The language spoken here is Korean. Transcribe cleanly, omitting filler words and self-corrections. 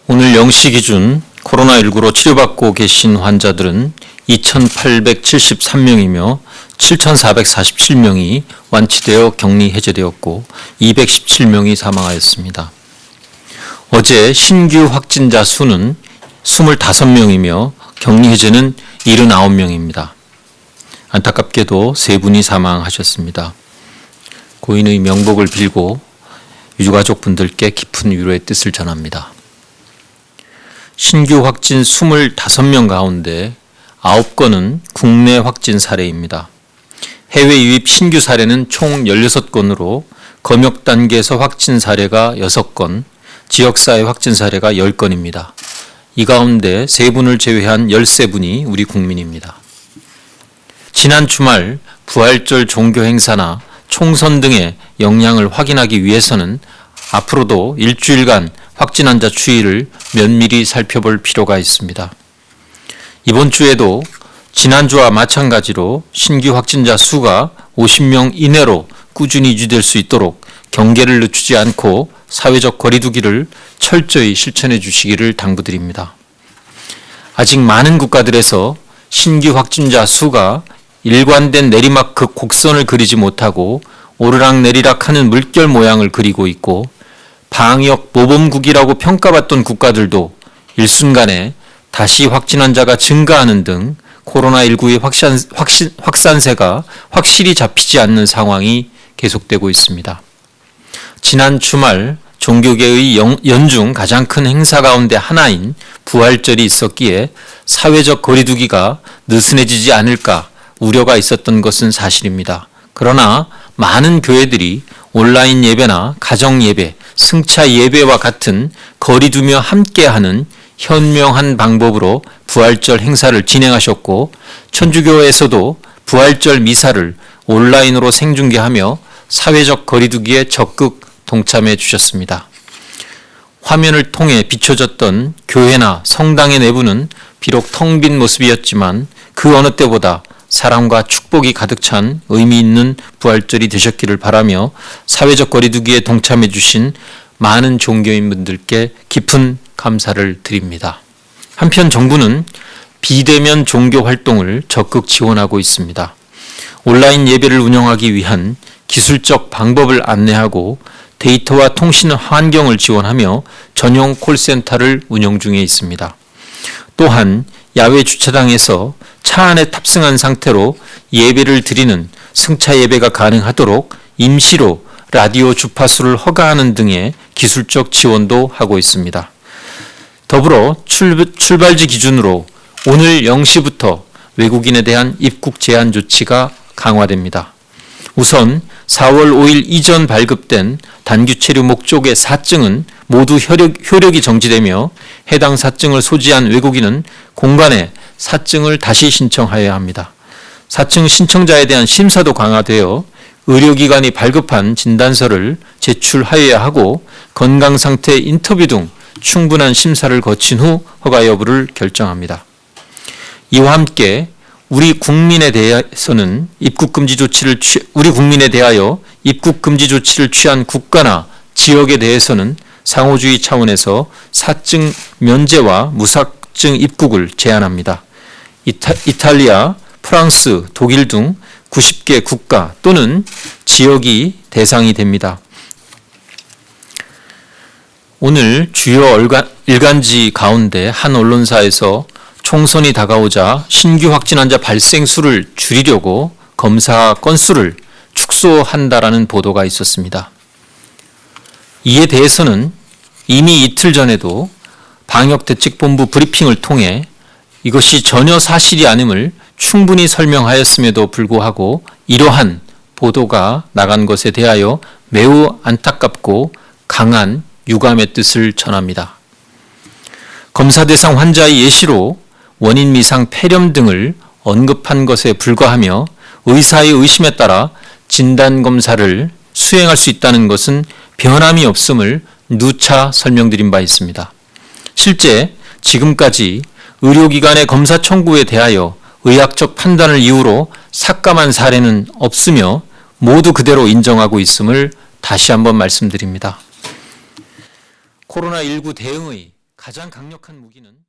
오늘 0시 기준 코로나19로 치료받고 계신 환자들은 2,873명이며 7,447명이 완치되어 격리 해제되었고 217명이 사망하였습니다. 어제 신규 확진자 수는 25명이며 격리 해제는 79명입니다. 안타깝게도 3분이 사망하셨습니다. 고인의 명복을 빌고 유가족분들께 깊은 위로의 뜻을 전합니다. 신규 확진 25명 가운데 9건은 국내 확진 사례입니다. 해외 유입 신규 사례는 총 16건으로 검역 단계에서 확진 사례가 6건, 지역사회 확진 사례가 10건입니다. 이 가운데 3분을 제외한 13분이 우리 국민입니다. 지난 주말 부활절 종교 행사나 총선 등의 영향을 확인하기 위해서는 앞으로도 일주일간 확진 환자 추이를 면밀히 살펴볼 필요가 있습니다. 이번 주에도 지난주와 마찬가지로 신규 확진자 수가 50명 이내로 꾸준히 유지될 수 있도록 경계를 늦추지 않고 사회적 거리두기를 철저히 실천해 주시기를 당부드립니다. 아직 많은 국가들에서 신규 확진자 수가 일관된 내리막 곡선을 그리지 못하고 오르락내리락하는 물결 모양을 그리고 있고 방역 모범국이라고 평가받던 국가들도 일순간에 다시 확진 환자가 증가하는 등 코로나19의 확산세가 확실히 잡히지 않는 상황이 계속되고 있습니다. 지난 주말 종교계의 연중 가장 큰 행사 가운데 하나인 부활절이 있었기에 사회적 거리두기가 느슨해지지 않을까 우려가 있었던 것은 사실입니다. 그러나 많은 교회들이 온라인 예배나 가정 예배, 승차 예배와 같은 거리두며 함께하는 현명한 방법으로 부활절 행사를 진행하셨고 천주교에서도 부활절 미사를 온라인으로 생중계하며 사회적 거리두기에 적극 동참해 주셨습니다. 화면을 통해 비춰졌던 교회나 성당의 내부는 비록 텅 빈 모습이었지만 그 어느 때보다 사랑과 축복이 가득 찬 의미 있는 부활절이 되셨기를 바라며 사회적 거리두기에 동참해 주신 많은 종교인분들께 깊은 감사를 드립니다. 한편 정부는 비대면 종교 활동을 적극 지원하고 있습니다. 온라인 예배를 운영하기 위한 기술적 방법을 안내하고 데이터와 통신 환경을 지원하며 전용 콜센터를 운영 중에 있습니다. 또한 야외 주차장에서 차 안에 탑승한 상태로 예배를 드리는 승차 예배가 가능하도록 임시로 라디오 주파수를 허가하는 등의 기술적 지원도 하고 있습니다. 더불어 출발지 기준으로 오늘 0시부터 외국인에 대한 입국 제한 조치가 강화됩니다. 우선 4월 5일 이전 발급된 단기 체류 목적의 사증은 모두 효력이 정지되며 해당 사증을 소지한 외국인은 공간에 사증을 다시 신청하여야 합니다. 사증 신청자에 대한 심사도 강화되어 의료기관이 발급한 진단서를 제출하여야 하고 건강상태 인터뷰 등 충분한 심사를 거친 후 허가 여부를 결정합니다. 이와 함께 우리 국민에 대하여 입국 금지 조치를 취한 국가나 지역에 대해서는 상호주의 차원에서 사증 면제와 무사증 입국을 제한합니다. 이탈리아, 프랑스, 독일 등 90개 국가 또는 지역이 대상이 됩니다. 오늘 주요 일간지 가운데 한 언론사에서 총선이 다가오자 신규 확진 환자 발생 수를 줄이려고 검사 건수를 축소한다라는 보도가 있었습니다. 이에 대해서는 이미 이틀 전에도 방역대책본부 브리핑을 통해 이것이 전혀 사실이 아님을 충분히 설명하였음에도 불구하고 이러한 보도가 나간 것에 대하여 매우 안타깝고 강한 유감의 뜻을 전합니다. 검사 대상 환자의 예시로 원인 미상 폐렴 등을 언급한 것에 불과하며 의사의 의심에 따라 진단검사를 수행할 수 있다는 것은 변함이 없음을 누차 설명드린 바 있습니다. 실제 지금까지 의료기관의 검사 청구에 대하여 의학적 판단을 이유로 삭감한 사례는 없으며 모두 그대로 인정하고 있음을 다시 한번 말씀드립니다. 코로나19 대응의 가장 강력한 무기는